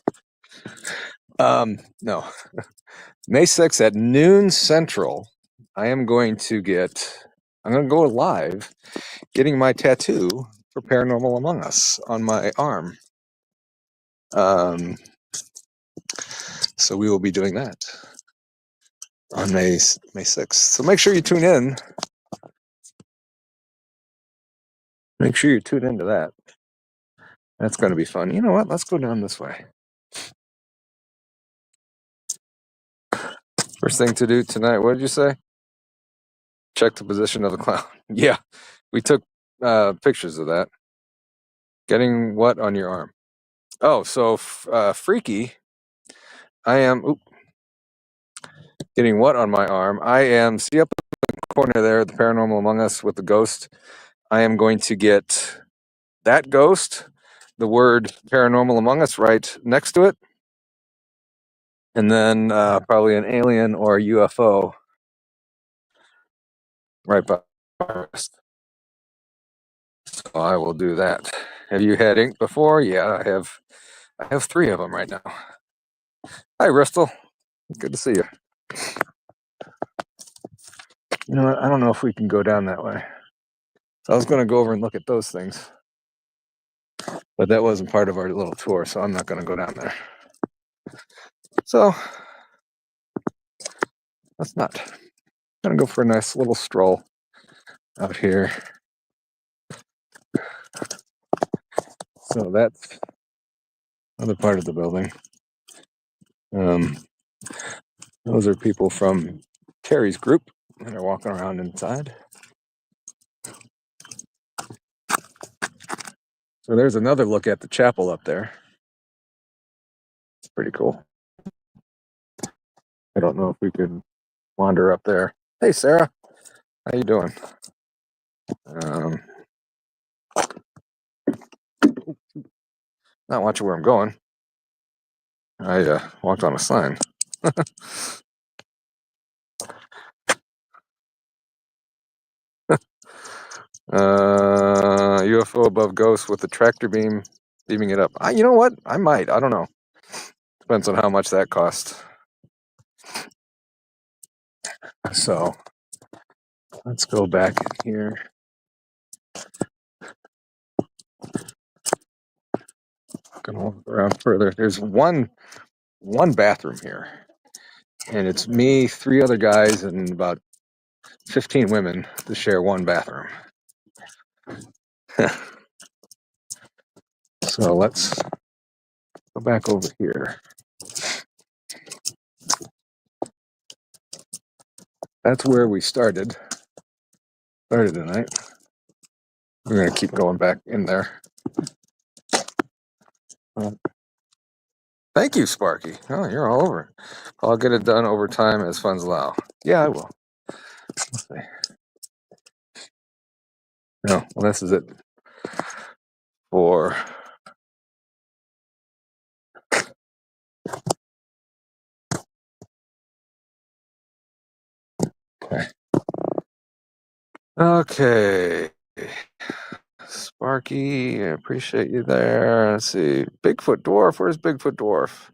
No. May 6th at noon Central, I'm going to go live getting my tattoo for Paranormal Among Us on my arm. So we will be doing that on May 6th. So make sure you tune in. Make sure you tune into that. That's going to be fun. You know what? Let's go down this way. First thing to do tonight, what did you say? Check the position of the clown. Yeah, we took pictures of that. Getting what on your arm? Oh, so freaky. I am getting what on my arm? I am, see up in the corner there, the Paranormal Among Us with the ghost. I am going to get that ghost, the word Paranormal Among Us right next to it, and then probably an alien or a UFO right by us. So I will do that. Have you had ink before? Yeah, I have. I have 3 of them right now. Hi, Bristol. Good to see you. You know what? I don't know if we can go down that way. So I was going to go over and look at those things, but that wasn't part of our little tour, so I'm not going to go down there. So that's not. I'm going to go for a nice little stroll out here. So that's another part of the building. Those are people from Terry's group that are walking around inside. So there's another look at the chapel up there. It's pretty cool. I don't know if we could wander up there. Hey, Sarah. How you doing? Not watching where I'm going. I walked on a sign. UFO above ghost with the tractor beam beaming it up. You know what? I might. I don't know. Depends on how much that costs. So let's go back here. Gonna walk around further. There's one bathroom here, and it's me, 3 other guys, and about 15 women to share one bathroom. So let's go back over here. That's where we started tonight. We're gonna keep going back in there. Thank you, Sparky. Oh, you're all over. I'll get it done over time as funds allow. Yeah, I will. Let's see. No, well, this is it for. Okay. Sparky, I appreciate you there. Let's see. Bigfoot Dwarf. Where's Bigfoot Dwarf?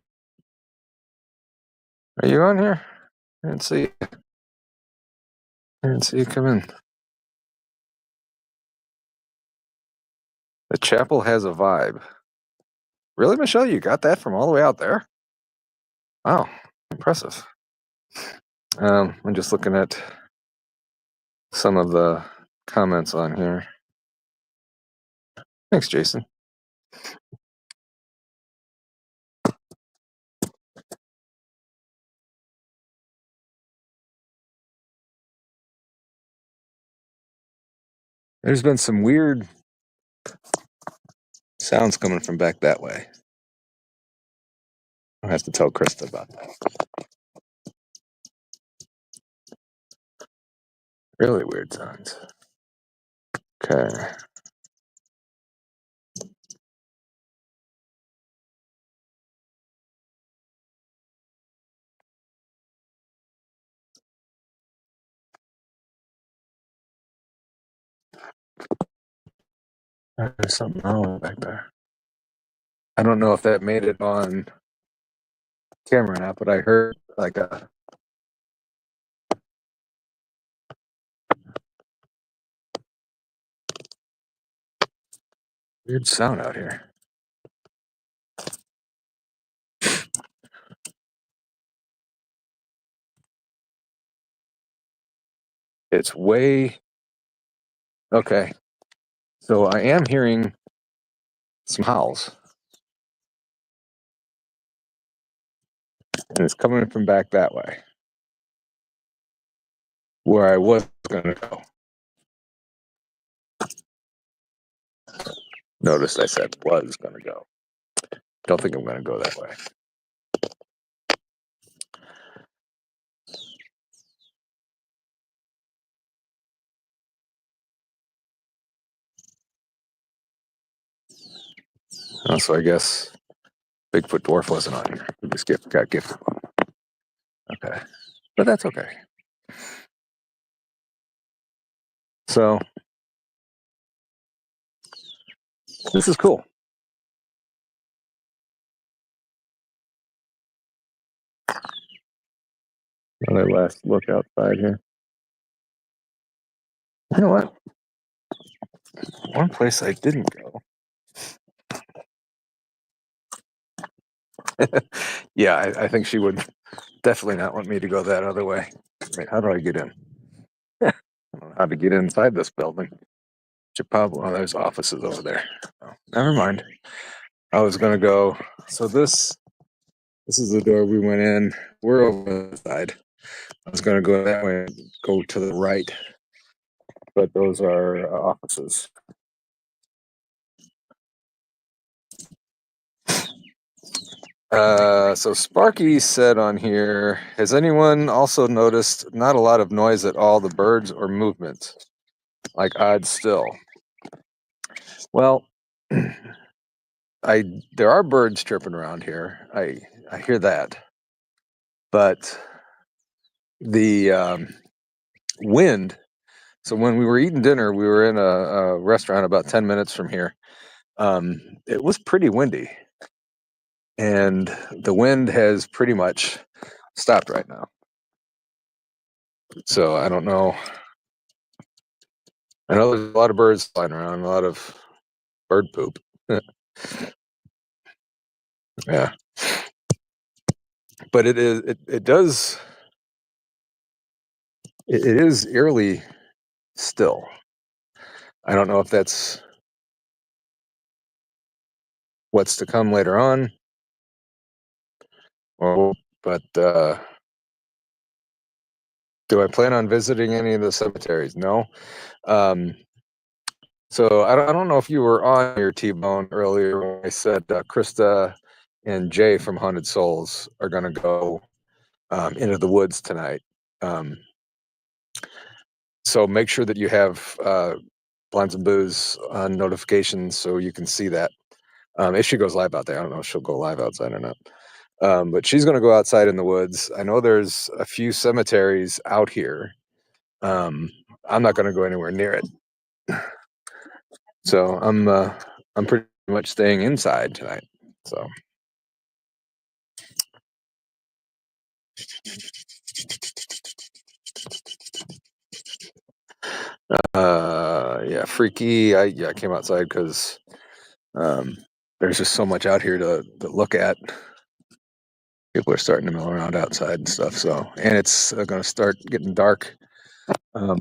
Are you on here? I didn't see you. I didn't see you come in. The chapel has a vibe. Really, Michelle? You got that from all the way out there? Wow, impressive. I'm just looking at some of the comments on here. Thanks, Jason. There's been some weird sounds coming from back that way. I'll have to tell Krista about that. Really weird sounds. Okay. There's something wrong back there. I don't know if that made it on camera or not, but I heard like a weird sound out here. It's way okay. So I am hearing some howls. And it's coming from back that way. Where I was gonna go. Notice I said was gonna go. Don't think I'm gonna go that way. Oh, so I guess Bigfoot Dwarf wasn't on here. He just got gifted one. Okay. But that's okay. So this is cool. Another last look outside here. You know what? One place I didn't go. Yeah, I think she would definitely not want me to go that other way. Wait, how do I get in? I don't know how to get inside this building. Oh, there's offices over there. Oh, never mind. I was gonna go. So this is the door we went in. We're over the side. I was gonna go that way and go to the right, but those are offices. So Sparky said on here, has anyone also noticed not a lot of noise at all, the birds or movement? Like odd still. Well, there are birds chirping around here. I hear that. But the wind, so when we were eating dinner, we were in a restaurant about 10 minutes from here. It was pretty windy. And the wind has pretty much stopped right now. So I don't know. I know there's a lot of birds flying around, a lot of bird poop. Yeah. But it is eerily still. I don't know if that's what's to come later on. But do I plan on visiting any of the cemeteries? No. So I don't know if you were on your T-Bone earlier when I said Krista and Jay from Haunted Souls are going to go into the woods tonight. So make sure that you have Blinds and Booze on notifications so you can see that. If she goes live out there, I don't know if she'll go live outside or not. But she's going to go outside in the woods. I know there's a few cemeteries out here. I'm not going to go anywhere near it. So I'm pretty much staying inside tonight. So yeah, freaky. I came outside because there's just so much out here to look at. People are starting to mill around outside and stuff. So, and it's going to start getting dark here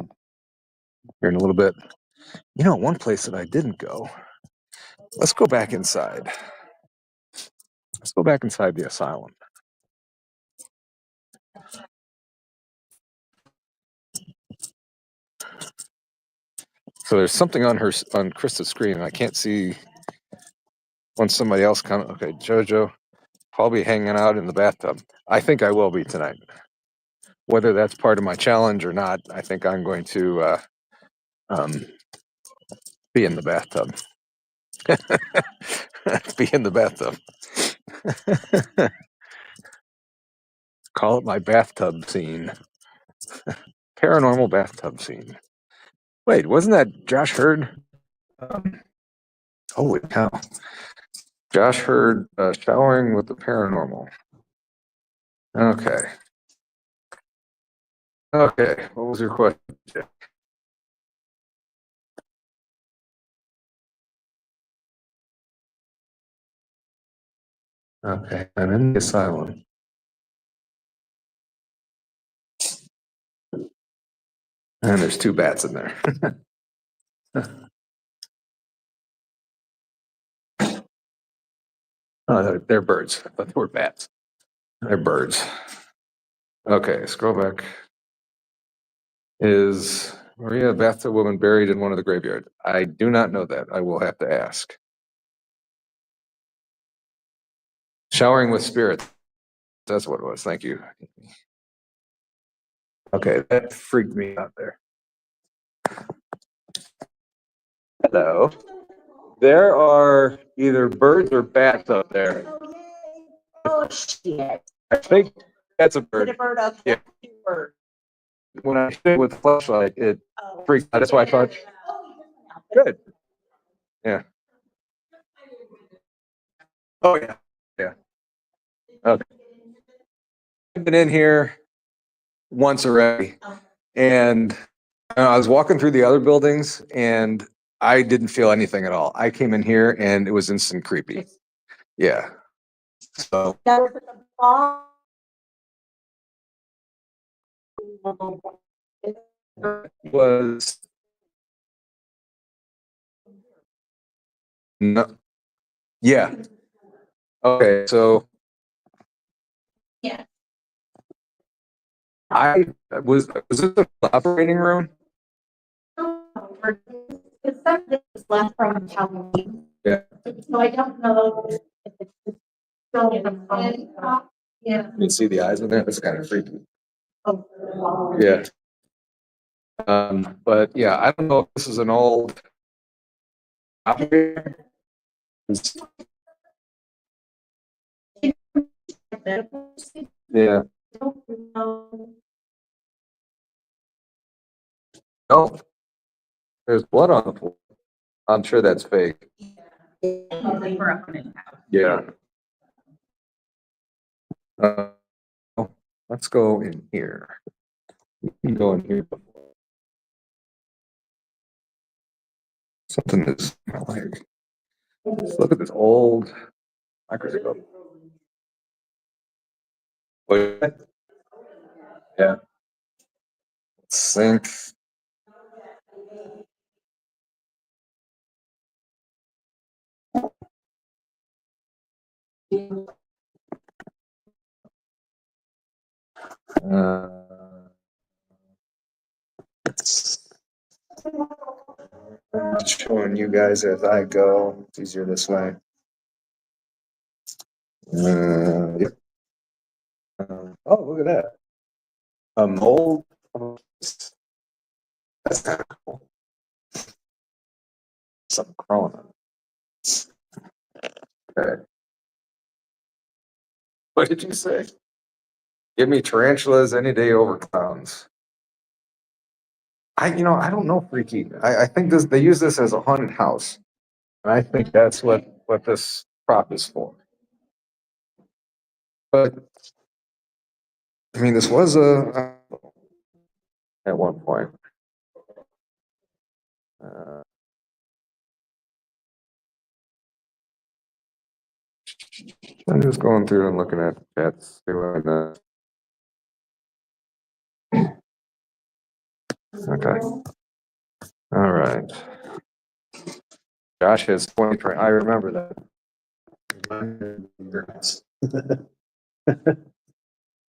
in a little bit. You know, one place that I didn't go. Let's go back inside. Let's go back inside the asylum. So there's something on Krista's screen, and I can't see. Once somebody else comes, okay, JoJo, probably hanging out in the bathtub. I think I will be tonight. Whether that's part of my challenge or not, I think I'm going to be in the bathtub. Be in the bathtub. Call it my bathtub scene. Paranormal bathtub scene. Wait, wasn't that Josh Hurd? Holy cow. Josh Hurd showering with the paranormal. Okay. Okay, what was your question, Jeff? Okay, I'm in the asylum. And there's 2 bats in there. Oh, they're birds. I thought they were bats. They're birds. Okay, scroll back. Is Maria a bathtub woman buried in one of the graveyards? I do not know that. I will have to ask. Showering with spirits. That's what it was. Thank you. Okay, that freaked me out there. Hello. There are either birds or bats up there.
Oh, shit.
I think that's a
Is it
bird.
a bird? Okay.
Yeah.
Bird.
When I sit with the flashlight, it
Oh.
freaked out. That's why I thought, good. Yeah. Oh, yeah. Yeah. Okay. I've been in here once already, and I was walking through the other buildings, and I didn't feel anything at all. I came in here, and it was instant creepy. Yeah. So
That was at the bar.
was no. Yeah. Okay. So
Yeah.
I was this the operating room?
It's something that's left from Halloween.
Yeah.
So I don't know if it's still in the. Yeah.
You can see the eyes in there. That's kind of freaky.
Oh.
Yeah. But yeah, I don't know if this is an old operator. Yeah. No. There's blood on the floor. I'm sure that's fake. Yeah. Let's go in here. We can go in here before. Something is like. Let's look at this old microscope. Oh, yeah. Yeah. Sink. I'm just showing you guys as I go. It's easier this way. Yep. Oh, look at that. A mold. That's kind of cool. Something crawling on it. Okay. What did you say? Give me tarantulas any day over clowns. I don't know, Freaky. I think they use this as a haunted house. And I think that's what this prop is for. But I mean, this was at one point. I'm just going through and looking at cats. Okay. All right. Josh has 20. I remember that.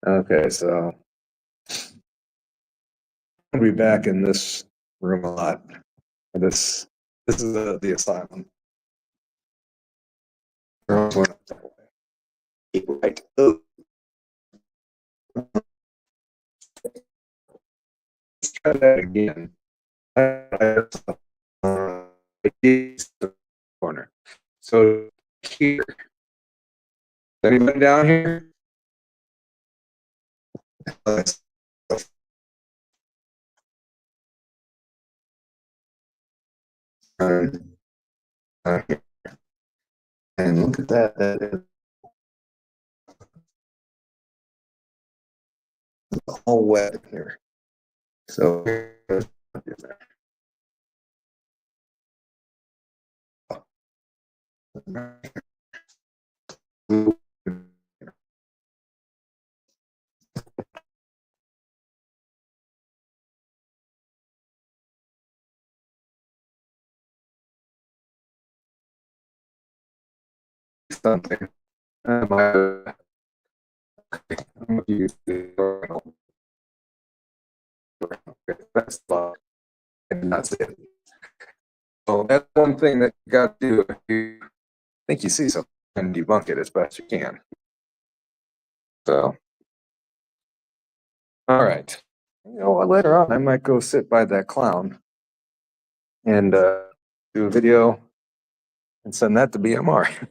Okay, so I'll be back in this room a lot. This is the asylum. Right. Let's try that again. Corner. So here, anybody down here? And look at that. That is all wet here. So something. That's the and that's it. So that's one thing that you got to do if you think you see something and debunk it as best you can. So, all right. You know what? Later on, I might go sit by that clown and do a video and send that to BMR.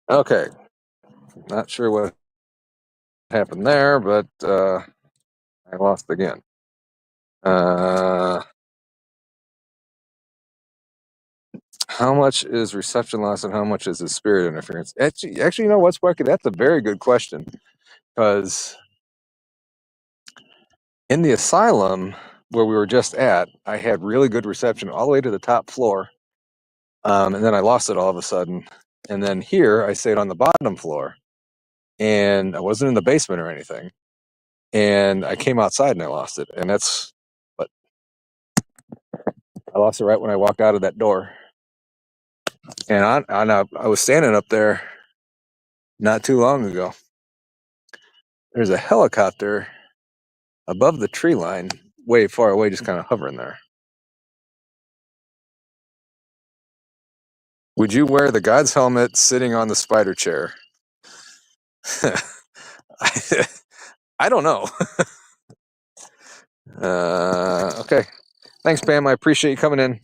Okay. Not sure what happened there, but I lost again. How much is reception loss and how much is the spirit interference? Actually, you know what, Sparky? That's a very good question. Because in the asylum where we were just at, I had really good reception all the way to the top floor. And then I lost it all of a sudden. And then here, I stayed on the bottom floor. And I wasn't in the basement or anything. And I came outside and I lost it. And that's what I lost it right when I walked out of that door. And I was standing up there not too long ago. There's a helicopter above the tree line, way far away, just kind of hovering there. Would you wear the God's helmet sitting on the spider chair? I don't know. Okay. Thanks, Pam. I appreciate you coming in.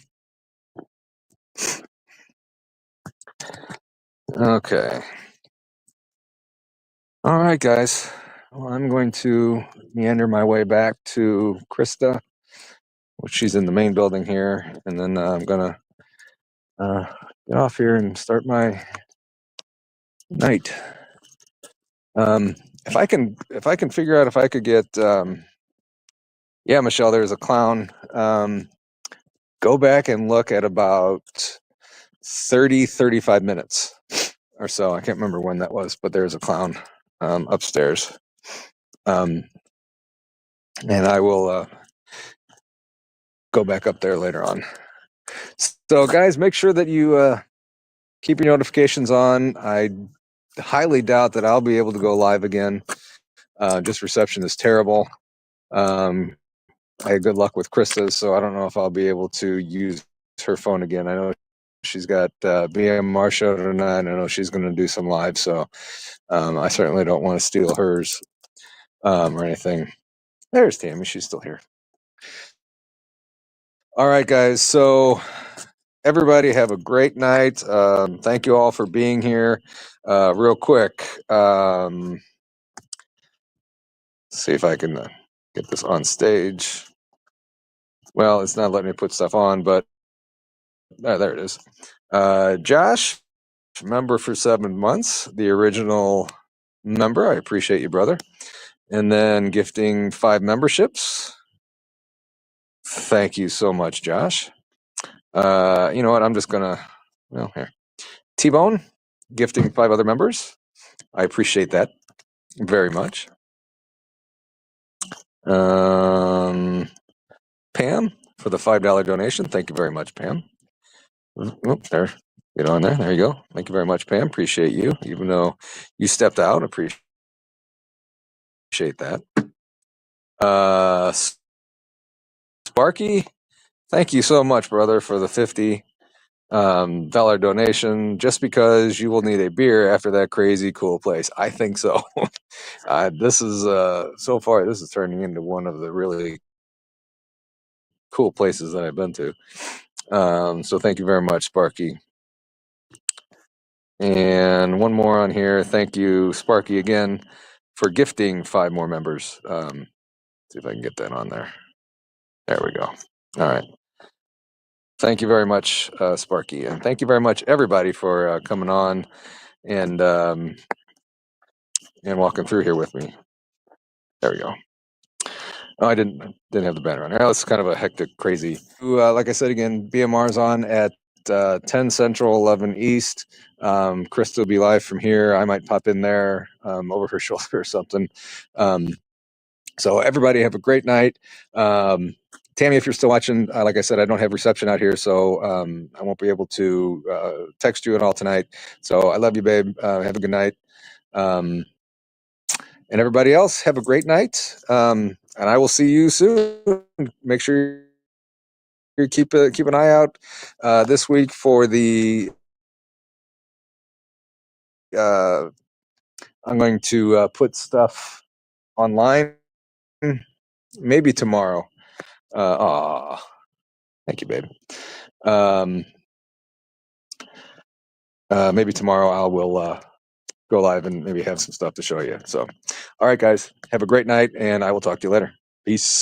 Okay. All right, guys. Well, I'm going to meander my way back to Krista, which she's in the main building here, and then I'm gonna get off here and start my night. If I can figure out if I could get, yeah, Michelle, there's a clown. Go back and look at about 35 minutes or so. I can't remember when that was, but there's a clown upstairs. and I will go back up there later on. So, guys, make sure that you keep your notifications on. I highly doubt that I'll be able to go live again. Just reception is terrible. I had good luck with Krista, so I don't know if I'll be able to use her phone again. I know she's got BMR show tonight. I know she's going to do some live, so I certainly don't want to steal hers or anything. There's Tammy. She's still here. All right, guys. So everybody have a great night. Thank you all for being here. Real quick, see if I can get this on stage. Well, it's not letting me put stuff on, but there it is. Josh, member for 7 months, the original member. I appreciate you, brother. And then gifting 5 memberships. Thank you so much, Josh. You know what? I'm just gonna, well, here. T-Bone, gifting 5 other members. I appreciate that very much. Pam for the $5 donation. Thank you very much, Pam. Oops, there. Get on there. There you go. Thank you very much, Pam. Appreciate you. Even though you stepped out, appreciate that. Sparky, thank you so much, brother, for the $50 donation. Just because you will need a beer after that crazy cool place. I think so. This is so far. This is turning into one of the really cool places that I've been to. So thank you very much, Sparky. And one more on here. Thank you, Sparky, again for gifting 5 more members. See if I can get that on there. There we go. All right. Thank you very much, Sparky, and thank you very much, everybody, for coming on and walking through here with me. There we go. Oh, I didn't have the banner on there. It's kind of a hectic, crazy. Like I said again, BMR's on at 10 Central, 11 East. Krista will be live from here. I might pop in there over her shoulder or something. So everybody have a great night. Tammy, if you're still watching, like I said, I don't have reception out here, so I won't be able to text you at all tonight. So I love you, babe. Have a good night. And everybody else, have a great night. And I will see you soon. Make sure you keep an eye out this week for the. I'm going to put stuff online. Maybe tomorrow. Thank you, babe. Maybe tomorrow I will go live and maybe have some stuff to show you. So, all right, guys, have a great night, and I will talk to you later. Peace.